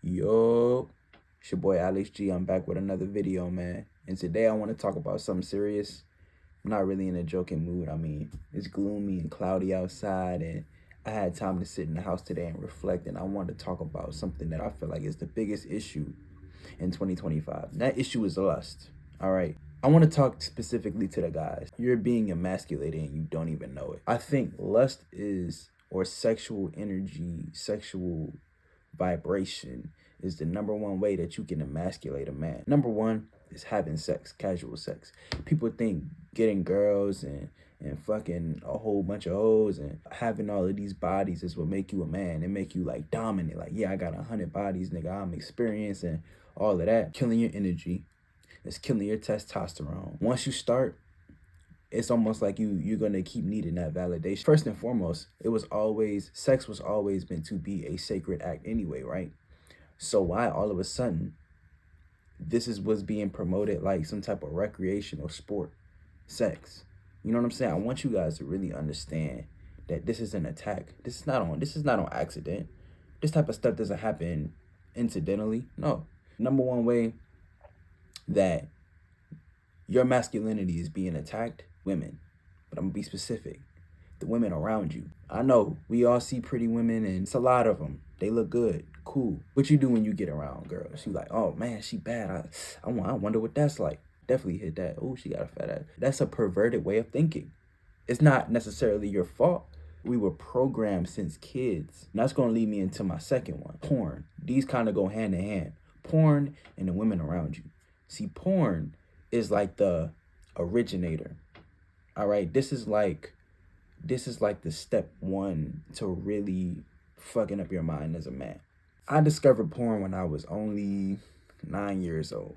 Yo, it's your boy Alex G. I'm back with another video, man. And today I want to talk about something serious. I'm not really in a joking mood. I mean, it's gloomy and cloudy outside, and I had time to sit in the house today and reflect. And I wanted to talk about something that I feel like is the biggest issue in 2025. And that issue is lust. All right. I want to talk specifically to the guys. You're being emasculated and you don't even know it. I think lust is, or sexual energy, sexual vibration is the number one way that you can emasculate a man. Number one is having sex, casual sex. People think getting girls and fucking a whole bunch of hoes and having all of these bodies is what make you a man. It make you like dominant. Like, yeah, I got 100 bodies, nigga. I'm experienced and all of that. Killing your energy. It's killing your testosterone. Once you start, it's almost like you're gonna keep needing that validation. First and foremost, sex was always meant to be a sacred act anyway, right? So why all of a sudden this is what's being promoted like some type of recreational sport, sex? You know what I'm saying? I want you guys to really understand that this is an attack. This is not on accident. This type of stuff doesn't happen incidentally. No. Number one way that your masculinity is being attacked, women. But I'm gonna be specific. The women around you. I know we all see pretty women and it's a lot of them. They look good, cool. What you do when you get around girls? You like, oh man, she bad. I wonder what that's like. Definitely hit that. Oh, she got a fat ass. That's a perverted way of thinking. It's not necessarily your fault. We were programmed since kids. And that's gonna lead me into my second one, porn. These kind of go hand in hand. Porn and the women around you. See, porn is like the originator. All right, this is like the step one to really fucking up your mind as a man. I discovered porn when I was only 9 years old.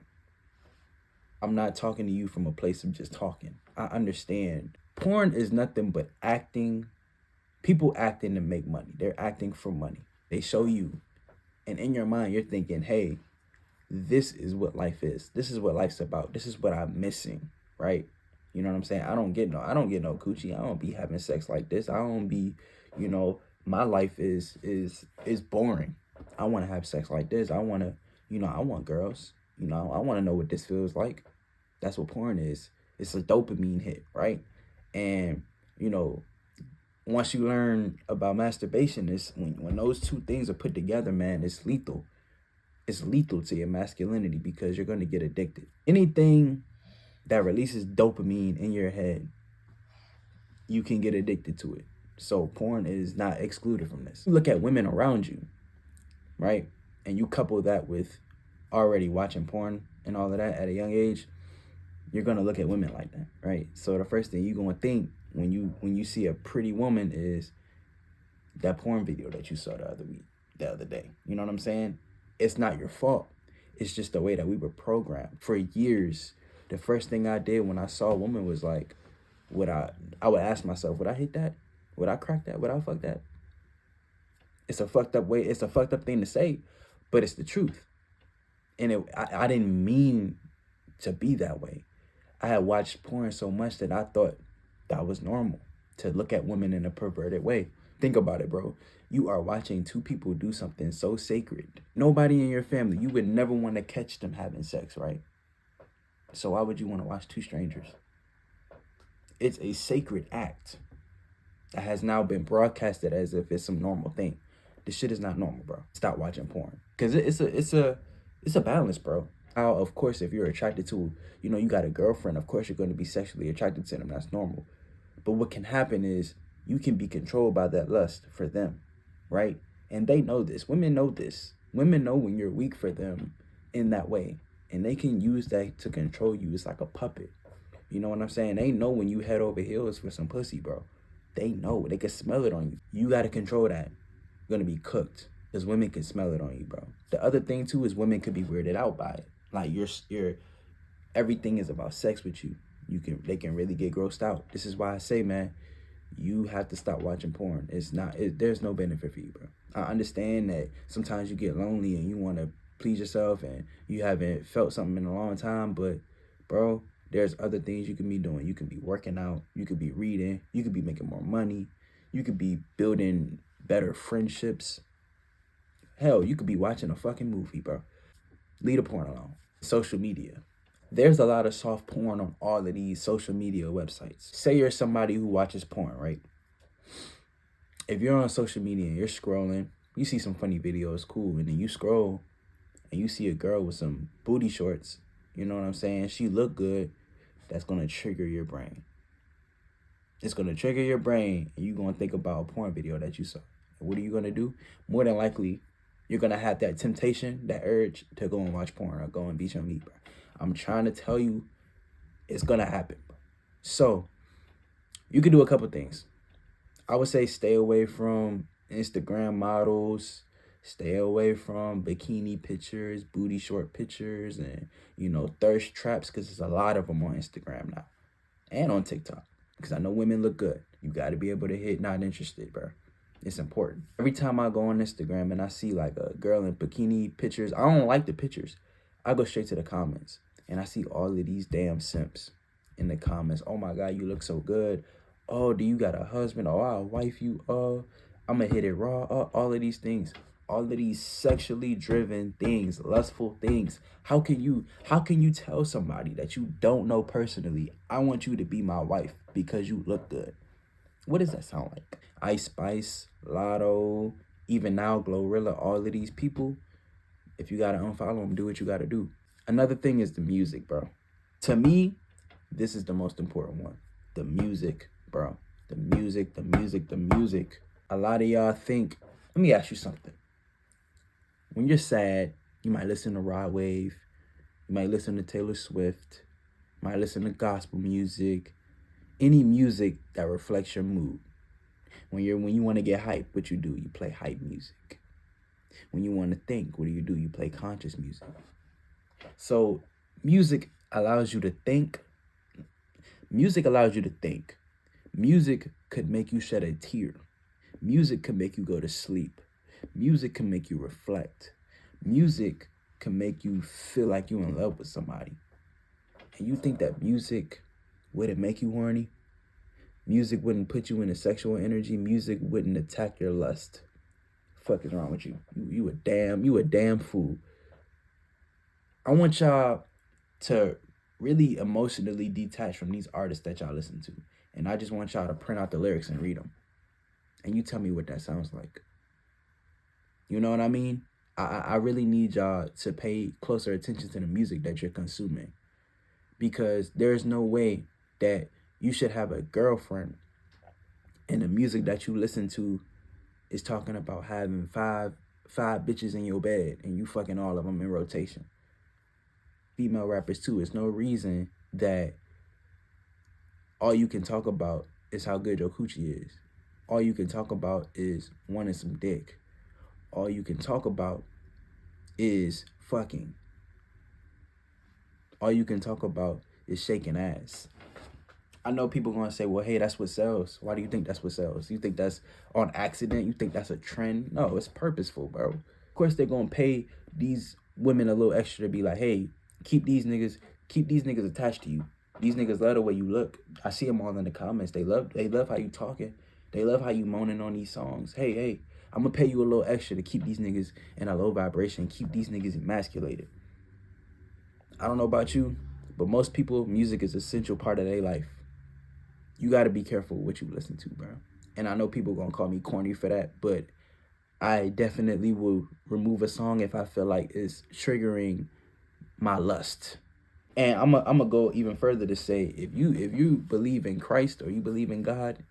I'm not talking to you from a place of just talking. I understand. Porn is nothing but acting. People acting to make money. They're acting for money. They show you. And in your mind, you're thinking, hey, this is what life is. This is what life's about. This is what I'm missing, right? You know what I'm saying? I don't get no coochie. I don't be having sex like this. I don't be, my life is boring. I want to have sex like this. I want to, I want girls. I want to know what this feels like. That's what porn is. It's a dopamine hit, right? And, once you learn about masturbation, it's when those two things are put together, man, it's lethal. It's lethal to your masculinity because you're going to get addicted. Anything that releases dopamine in your head, you can get addicted to it. So porn is not excluded from this. You look at women around you, right? And you couple that with already watching porn and all of that at a young age, you're going to look at women like that, right? So the first thing you're going to think when you see a pretty woman is that porn video that you saw the other day. You know what I'm saying? It's not your fault. It's just the way that we were programmed. For years, the first thing I did when I saw a woman was like, I would ask myself, would I hit that? Would I crack that? Would I fuck that? It's a fucked up way. It's a fucked up thing to say, but it's the truth. And I didn't mean to be that way. I had watched porn so much that I thought that was normal, to look at women in a perverted way. Think about it, bro. You are watching two people do something so sacred. Nobody in your family, you would never want to catch them having sex, right? So why would you want to watch two strangers? It's a sacred act that has now been broadcasted as if it's some normal thing. This shit is not normal, bro. Stop watching porn. Because it's a balance, bro. Now, of course, if you're attracted to, you got a girlfriend, of course you're going to be sexually attracted to them. That's normal. But what can happen is you can be controlled by that lust for them, right? And they know this. Women know this. Women know when you're weak for them in that way. And they can use that to control you. It's like a puppet. You know what I'm saying? They know when you head over heels for some pussy, bro. They know. They can smell it on you. You got to control that. You're going to be cooked. Because women can smell it on you, bro. The other thing, too, is women could be weirded out by it. Like, everything is about sex with you. They can really get grossed out. This is why I say, man, you have to stop watching porn. There's no benefit for you, bro. I understand that sometimes you get lonely and you want to please yourself and you haven't felt something in a long time, but bro, there's other things you can be doing. You can be working out, you could be reading, you could be making more money, you could be building better friendships. Hell, you could be watching a fucking movie, bro. Leave the porn alone. Social media. There's a lot of soft porn on all of these social media websites. Say you're somebody who watches porn, right? If you're on social media and you're scrolling, you see some funny videos, cool, and then you scroll and you see a girl with some booty shorts, you know what I'm saying? She look good, that's gonna trigger your brain. It's gonna trigger your brain and you're gonna think about a porn video that you saw. And what are you gonna do? More than likely, you're gonna have that temptation, that urge to go and watch porn or go and beat your meat, bro. I'm trying to tell you, it's gonna happen, bro. So, you can do a couple things. I would say stay away from Instagram models, stay away from bikini pictures, booty short pictures, and, thirst traps, because there's a lot of them on Instagram now and on TikTok. Because I know women look good. You got to be able to hit not interested, bro. It's important. Every time I go on Instagram and I see like a girl in bikini pictures, I don't like the pictures. I go straight to the comments and I see all of these damn simps in the comments. Oh my God, you look so good. Oh, do you got a husband? Oh, I'll wife you. Oh, I'm going to hit it raw. Oh, all of these things. All of these sexually driven things, lustful things. How can you tell somebody that you don't know personally, I want you to be my wife because you look good? What does that sound like? Ice Spice, Lotto, even now Glorilla, all of these people, if you gotta unfollow them, do what you gotta do. Another thing is the music, bro. To me, this is the most important one. The music, bro. The music, the music, the music. A lot of y'all think, let me ask you something. When you're sad, you might listen to Rod Wave, you might listen to Taylor Swift, you might listen to gospel music, any music that reflects your mood. When you want to get hype, what you do? You play hype music. When you want to think, what do? You play conscious music. So music allows you to think. Music allows you to think. Music could make you shed a tear. Music can make you go to sleep. Music can make you reflect. Music can make you feel like you're in love with somebody. And you think that music wouldn't make you horny? Music wouldn't put you in a sexual energy. Music wouldn't attack your lust. Fuck is wrong with you? You a damn fool. I want y'all to really emotionally detach from these artists that y'all listen to. And I just want y'all to print out the lyrics and read them. And you tell me what that sounds like. You know what I mean? I really need y'all to pay closer attention to the music that you're consuming. Because there's no way that you should have a girlfriend and the music that you listen to is talking about having five bitches in your bed and you fucking all of them in rotation. Female rappers too. It's no reason that all you can talk about is how good your coochie is. All you can talk about is wanting some dick. All you can talk about is fucking. All you can talk about is shaking ass. I know people are going to say, well, hey, that's what sells. Why do you think that's what sells? You think that's on accident? You think that's a trend? No, it's purposeful, bro. Of course, they're going to pay these women a little extra to be like, hey, keep these niggas attached to you. These niggas love the way you look. I see them all in the comments. They love how you talking. They love how you moaning on these songs. Hey, I'm going to pay you a little extra to keep these niggas in a low vibration, keep these niggas emasculated. I don't know about you, but most people, music is an essential part of their life. You got to be careful what you listen to, bro. And I know people are going to call me corny for that, but I definitely will remove a song if I feel like it's triggering my lust. And I'm gonna go even further to say, if you believe in Christ or you believe in God,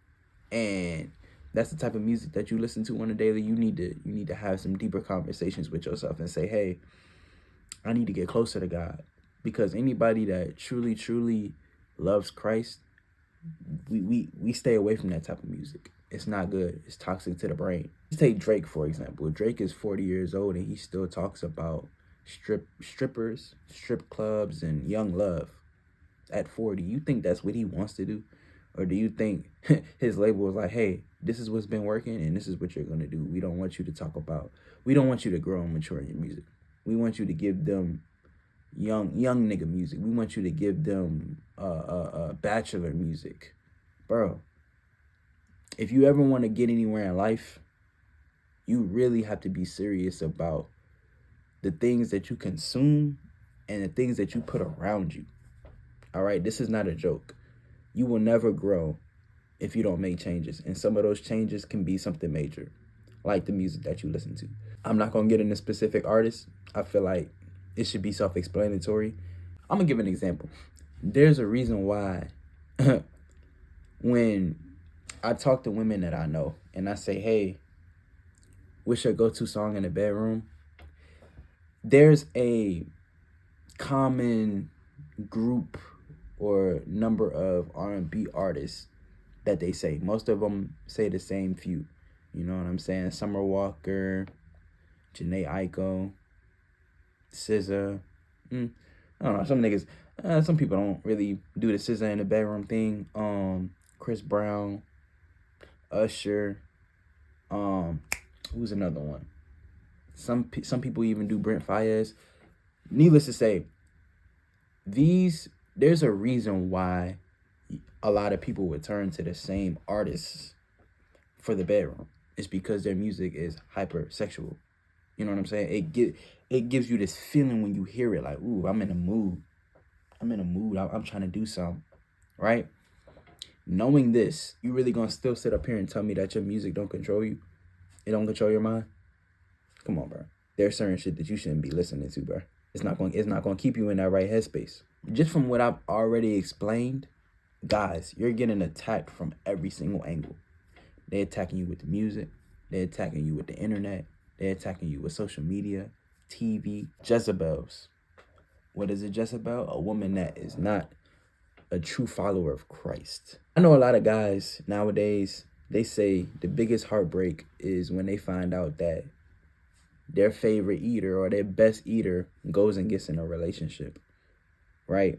and that's the type of music that you listen to on a daily, you need to have some deeper conversations with yourself and say, hey, I need to get closer to God. Because anybody that truly loves Christ, we stay away from that type of music. It's not good. It's toxic to the brain. Let's take Drake, for example. Drake is 40 years old and he still talks about strippers, strip clubs, and young love at 40. You think that's what he wants to do? Or do you think his label was like, hey, this is what's been working and this is what you're going to do? We don't want you to grow and mature in your music. We want you to give them young nigga music. We want you to give them bachelor music. Bro, if you ever want to get anywhere in life, You really have to be serious about the things that you consume and the things that you put around you. All right, this is not a joke. You will never grow if you don't make changes. And some of those changes can be something major, like the music that you listen to. I'm not going to get into specific artists. I feel like it should be self explanatory. I'm going to give an example. There's a reason why when I talk to women that I know and I say, hey, what's your go to song in the bedroom? There's a common group or number of R&B artists that they say. Most of them say the same few. You know what I'm saying? Summer Walker, Janae Aiko, SZA. I don't know. Some niggas, some people don't really do the SZA in the bedroom thing. Chris Brown, Usher. Who's another one? Some people even do Brent Faiyaz. Needless to say, there's a reason why a lot of people would turn to the same artists for the bedroom. It's because their music is hypersexual. You know what I'm saying? It gives you this feeling when you hear it, like, ooh, I'm in a mood. I'm trying to do something, right? Knowing this, you really gonna still sit up here and tell me that your music don't control you? It don't control your mind? Come on, bro. There's certain shit that you shouldn't be listening to, bro. It's not going to keep you in that right headspace. Just from what I've already explained, guys, you're getting attacked from every single angle. They're attacking you with the music. They're attacking you with the internet. They're attacking you with social media, TV, Jezebels. What is a Jezebel? A woman that is not a true follower of Christ. I know a lot of guys nowadays, they say the biggest heartbreak is when they find out that their favorite eater or their best eater goes and gets in a relationship, right?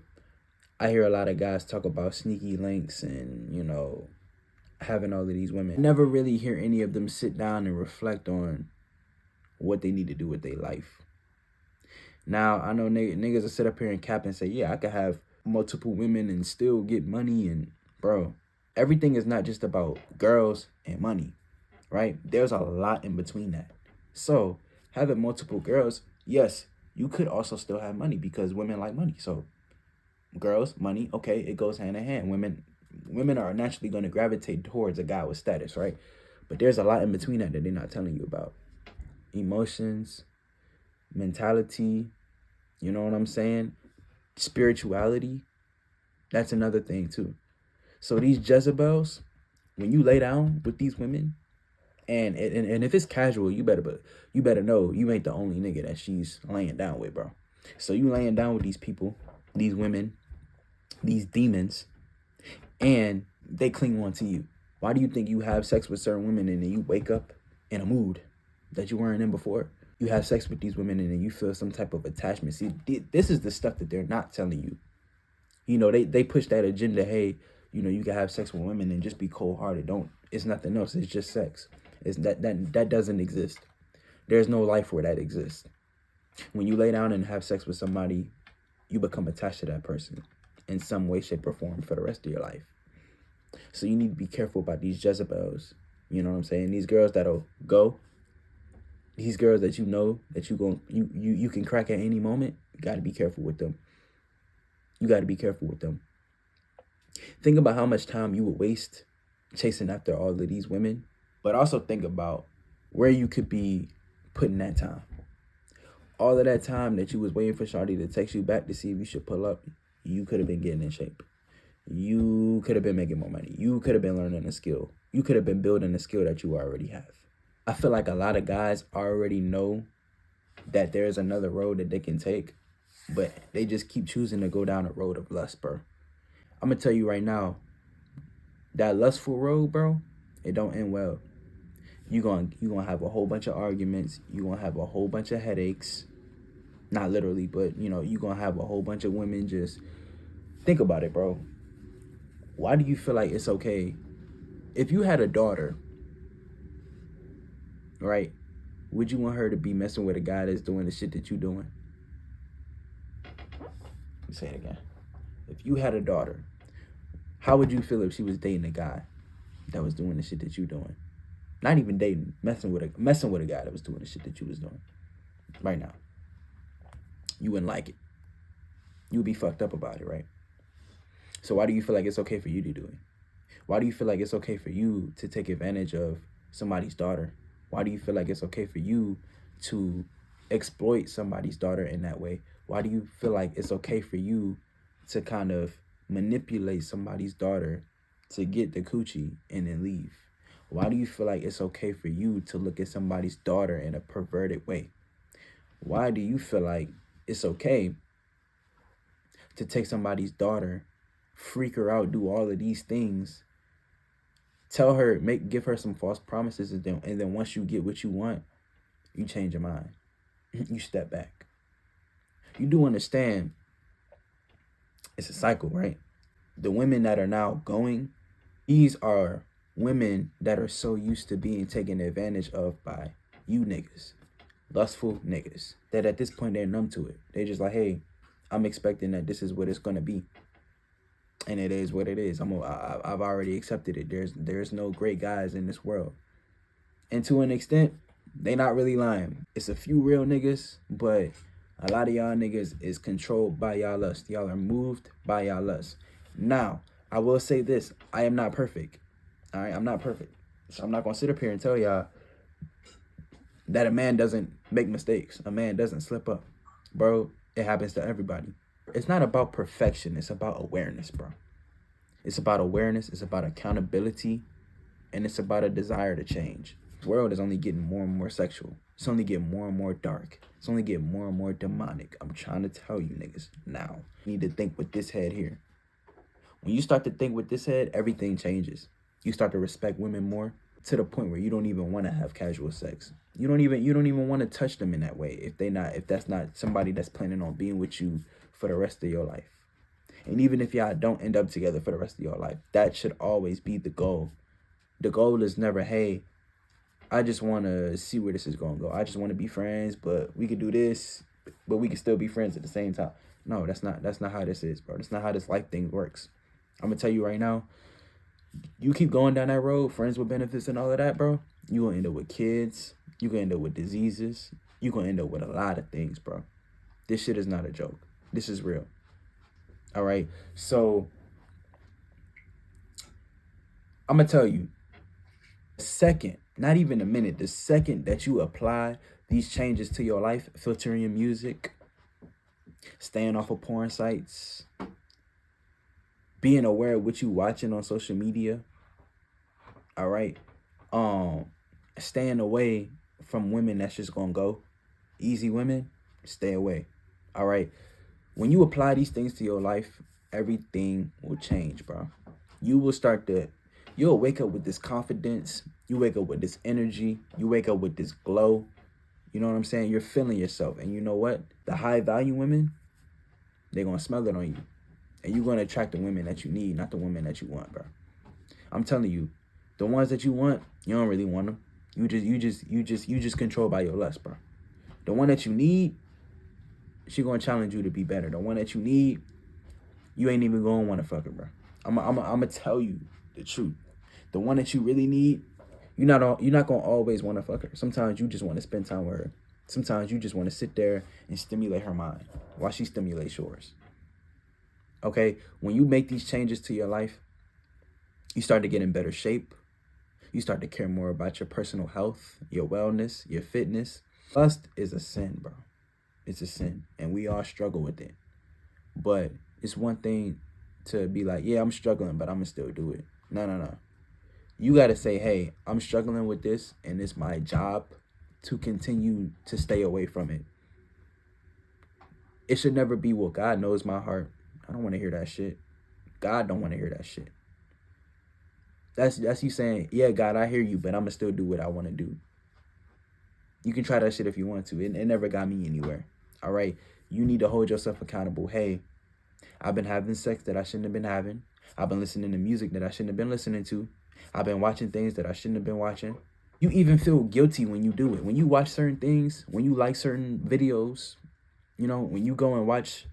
I hear a lot of guys talk about sneaky links and, having all of these women. I never really hear any of them sit down and reflect on what they need to do with their life. Now, I know niggas will sit up here and cap and say, yeah, I could have multiple women and still get money. And, bro, everything is not just about girls and money, right? There's a lot in between that. So, having multiple girls, yes, you could also still have money because women like money. So, girls, money, okay, it goes hand in hand. Women are naturally going to gravitate towards a guy with status, right? But there's a lot in between that they're not telling you about. Emotions, mentality, you know what I'm saying? Spirituality, that's another thing too. So these Jezebels, when you lay down with these women, and if it's casual, you better know you ain't the only nigga that she's laying down with, bro. So you laying down with these people, these women, these demons, and they cling on to you. Why do you think you have sex with certain women and then you wake up in a mood that you weren't in before? You have sex with these women and then you feel some type of attachment. See, this is the stuff that they're not telling you. They push that agenda, hey, you can have sex with women and just be cold-hearted. It's nothing else. It's just sex. It's that doesn't exist. There's no life where that exists. When you lay down and have sex with somebody, you become attached to that person in some way, shape, or form for the rest of your life. So you need to be careful about these Jezebels. You know what I'm saying? These girls that'll go. These girls that that you can crack at any moment. You got to be careful with them. You got to be careful with them. Think about how much time you would waste chasing after all of these women, but also think about where you could be putting that time. All of that time that you was waiting for Shawty to text you back to see if you should pull up, you could have been getting in shape. You could have been making more money. You could have been learning a skill. You could have been building a skill that you already have. I feel like a lot of guys already know that there's another road that they can take, but they just keep choosing to go down a road of lust, bro. I'm going to tell you right now, that lustful road, bro, it don't end well. You're gonna have a whole bunch of arguments. You're going to have a whole bunch of headaches. Not literally, but, you're going to have a whole bunch of women just... Think about it, bro. Why do you feel like it's okay? If you had a daughter, right, would you want her to be messing with a guy that's doing the shit that you doing? Let me say it again. If you had a daughter, how would you feel if she was dating a guy that was doing the shit that you doing? Not even dating, messing with a guy that was doing the shit that you was doing right now. You wouldn't like it. You would be fucked up about it, right? So why do you feel like it's okay for you to do it? Why do you feel like it's okay for you to take advantage of somebody's daughter? Why do you feel like it's okay for you to exploit somebody's daughter in that way? Why do you feel like it's okay for you to kind of manipulate somebody's daughter to get the coochie and then leave? Why do you feel like it's okay for you to look at somebody's daughter in a perverted way? Why do you feel like it's okay to take somebody's daughter, freak her out, do all of these things, tell her, give her some false promises, and then once you get what you want, you change your mind. You step back. You do understand it's a cycle, right? The women that are now going, these are women that are so used to being taken advantage of by you niggas, lustful niggas, that at this point they're numb to it. They're just like, hey, I'm expecting that this is what it's gonna be, and it is what it is. I've already accepted it. There's no great guys in this world, and to an extent, they not really lying. It's a few real niggas, but a lot of y'all niggas is controlled by y'all lust. Y'all are moved by y'all lust. Now, I will say this. I am not perfect. All right? I'm not perfect. So I'm not going to sit up here and tell y'all that a man doesn't make mistakes. A man doesn't slip up. Bro, it happens to everybody. It's not about perfection. It's about awareness, bro. It's about awareness. It's about accountability. And it's about a desire to change. The world is only getting more and more sexual. It's only getting more and more dark. It's only getting more and more demonic. I'm trying to tell you niggas now. You need to think with this head here. When you start to think with this head, everything changes. You start to respect women more to the point where you don't even want to have casual sex. You don't even want to touch them in that way if that's not somebody that's planning on being with you for the rest of your life. And even if y'all don't end up together for the rest of your life, that should always be the goal. The goal is never, hey, I just want to see where this is going to go. I just want to be friends, but we could do this, but we can still be friends at the same time. No, that's not how this is, bro. That's not how this life thing works. I'm going to tell you right now, you keep going down that road, friends with benefits and all of that, bro, you're going to end up with kids. You're going to end up with diseases. You're going to end up with a lot of things, bro. This shit is not a joke. This is real. All right? So, I'm going to tell you, second, not even a minute, the second that you apply these changes to your life, filtering your music, staying off of porn sites, being aware of what you watching on social media, all right, staying away from women that's just gonna go easy women, stay away, all right. When you apply these things to your life, everything will change, bro. You'll wake up with this confidence. You wake up with this energy. You wake up with this glow. You know what I'm saying? You're feeling yourself. And you know what? The high value women, they're going to smell it on you. And you're going to attract the women that you need, not the women that you want, bro. I'm telling you, the ones that you want, you don't really want them. You just controlled by your lust, bro. The one that you need, she going to challenge you to be better. The one that you need, you ain't even going to want to fuck her, bro. I'm going to tell you the truth. The one that you really need, you're not going to always want to fuck her. Sometimes you just want to spend time with her. Sometimes you just want to sit there and stimulate her mind while she stimulates yours. Okay? When you make these changes to your life, you start to get in better shape. You start to care more about your personal health, your wellness, your fitness. Lust is a sin, bro. It's a sin. And we all struggle with it. But it's one thing to be like, yeah, I'm struggling, but I'm going to still do it. No. You got to say, hey, I'm struggling with this, and it's my job to continue to stay away from it. It should never be, well, God knows my heart. I don't want to hear that shit. God don't want to hear that shit. That's you saying, yeah, God, I hear you, but I'm going to still do what I want to do. You can try that shit if you want to. It never got me anywhere. All right? You need to hold yourself accountable. Hey, I've been having sex that I shouldn't have been having. I've been listening to music that I shouldn't have been listening to. I've been watching things that I shouldn't have been watching. You even feel guilty when you do it. When you watch certain things, when you like certain videos, you know, when you go and watch,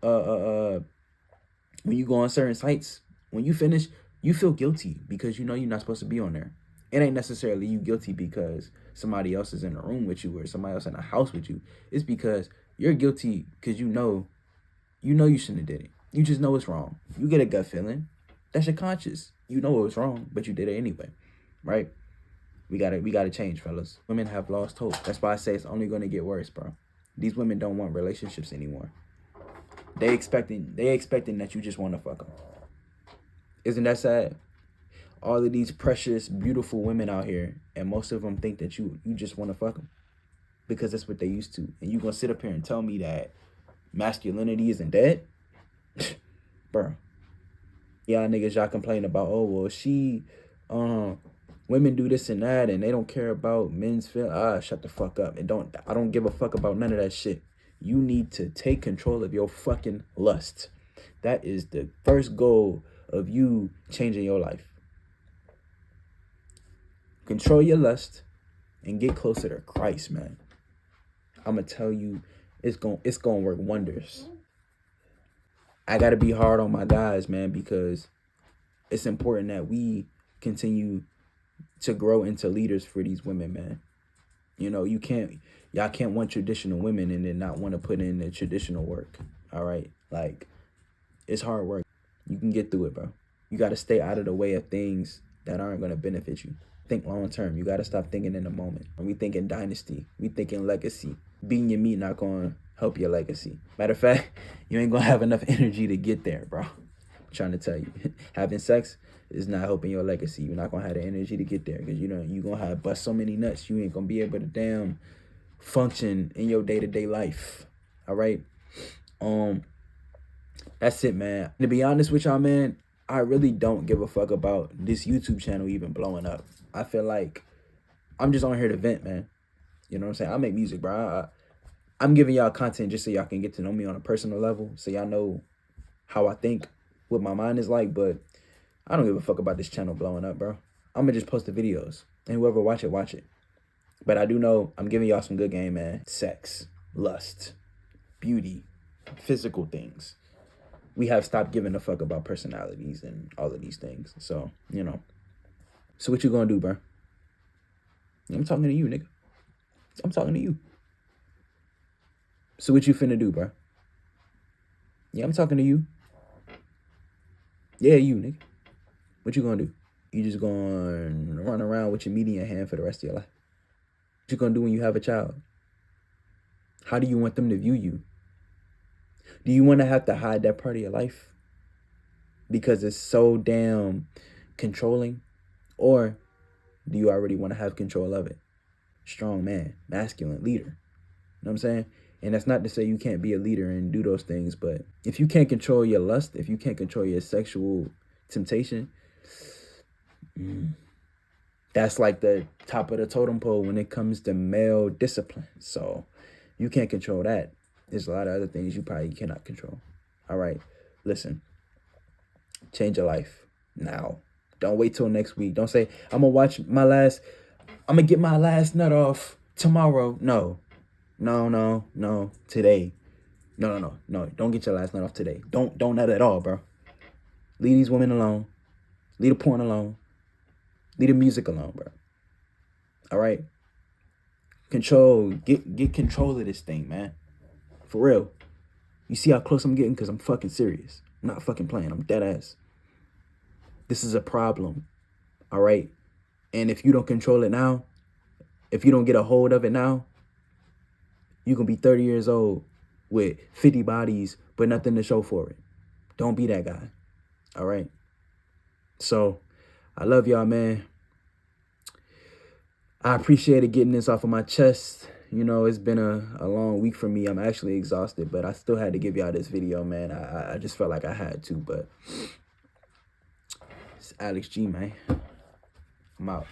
when you go on certain sites, when you finish, you feel guilty because you know you're not supposed to be on there. It ain't necessarily you guilty because somebody else is in a room with you or somebody else in a house with you. It's because you're guilty because you shouldn't have did it. You just know it's wrong. You get a gut feeling. That's your conscience. You know it was wrong, but you did it anyway, right? We gotta change, fellas. Women have lost hope. That's why I say it's only gonna get worse, bro. These women don't want relationships anymore. They expecting that you just want to fuck them. Isn't that sad? All of these precious, beautiful women out here, and most of them think that you just want to fuck them because that's what they used to. And you gonna sit up here and tell me that masculinity isn't dead? Bro. Y'all niggas, y'all complain about, oh, well, women do this and that, and they don't care about men's feelings. Shut the fuck up. I don't give a fuck about none of that shit. You need to take control of your fucking lust. That is the first goal of you changing your life. Control your lust and get closer to Christ, man. I'm gonna tell you, it's gonna work wonders. I gotta be hard on my guys, man, because it's important that we continue to grow into leaders for these women, man. You know, y'all can't want traditional women and then not want to put in the traditional work. All right, like, it's hard work. You can get through it, bro. You got to stay out of the way of things that aren't going to benefit you. Think long term. You got to stop thinking in the moment. We thinking dynasty. We thinking legacy. Beating your meat not going to help your legacy. Matter of fact, you ain't going to have enough energy to get there, bro. I'm trying to tell you. Having sex is not helping your legacy. You're not going to have the energy to get there because, you're going to have bust so many nuts. You ain't going to be able to damn function in your day-to-day life. All right? That's it, man. To be honest with y'all, man, I really don't give a fuck about this YouTube channel even blowing up. I feel like I'm just on here to vent, man. You know what I'm saying? I make music, bro. I'm giving y'all content just so y'all can get to know me on a personal level, so y'all know how I think, what my mind is like, but I don't give a fuck about this channel blowing up, bro. I'm gonna just post the videos, and whoever watch it, watch it. But I do know I'm giving y'all some good game, man. Sex, lust, beauty, physical things. We have stopped giving a fuck about personalities and all of these things. So, you know. So what you gonna do, bro? I'm talking to you, nigga. I'm talking to you. So what you finna do, bro? Yeah, I'm talking to you. Yeah, you, nigga. What you gonna do? You just gonna run around with your meat in your hand for the rest of your life? What you gonna do when you have a child? How do you want them to view you? Do you want to have to hide that part of your life because it's so damn controlling? Or do you already want to have control of it? Strong man, masculine, leader. You know what I'm saying? And that's not to say you can't be a leader and do those things, but if you can't control your lust, if you can't control your sexual temptation, that's like the top of the totem pole when it comes to male discipline. So you can't control that. There's a lot of other things you probably cannot control. All right, listen, change your life now. Don't wait till next week. Don't say, I'm gonna get my last nut off tomorrow. No, today. No. Don't get your last nut off today. Don't nut at all, bro. Leave these women alone. Leave the porn alone. Leave the music alone, bro. All right? Get control of this thing, man. For real. You see how close I'm getting? Because I'm fucking serious. I'm not fucking playing. I'm dead ass. This is a problem. All right? And if you don't control it now, if you don't get a hold of it now, you're going to be 30 years old with 50 bodies, but nothing to show for it. Don't be that guy. All right? So, I love y'all, man. I appreciated getting this off of my chest. You know, it's been a long week for me. I'm actually exhausted, but I still had to give y'all this video, man. I just felt like I had to, but it's Alex G, man. I'm out.